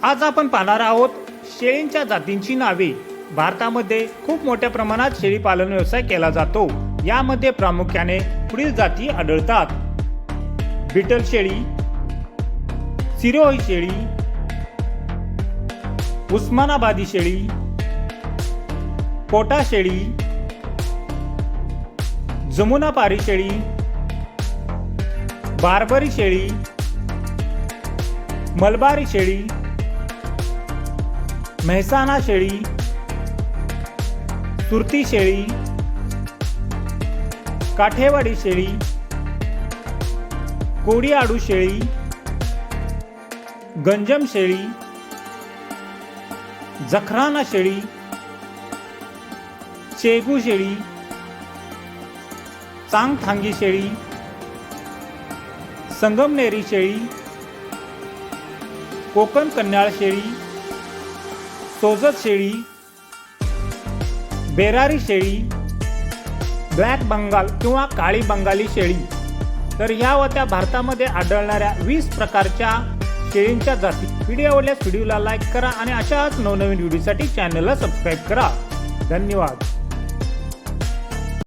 आज आपण पाहणार आहोत शेळींच्या जातींची नावे। भारतामध्ये खूप मोठ्या प्रमाणात शेळी पालन व्यवसाय केला जातो। यामध्ये प्रामुख्याने पुढील जाती आढळतात: बीटल शेळी, सिरोही शेळी, उस्मानाबादी शेळी, कोटा शेळी, जमुनापारी शेळी, बार्बरी शेळी, मलबारी शेळी, मेहसाणा शेळी, सुरती शेळी, काठेवाडी शेळी, कोडियाडू शेळी, गंजम शेळी, जखराना शेळी, चेगू शेळी, चांगथांगी शेळी, संगमनेरी शेळी, कोकण कन्याळ शेळी, सोजत शेळी, बेरारी शेळी, ब्लॅक बंगाल किंवा काळी बंगाली शेळी। तर ह्या होत्या भारतामध्ये आढळणाऱ्या 20 प्रकारच्या शेळींच्या जाती। व्हिडिओ आवडल्यास व्हिडिओला लाईक करा आणि अशाच नवनवीन व्हिडिओसाठी चॅनलला सबस्क्राईब करा। धन्यवाद।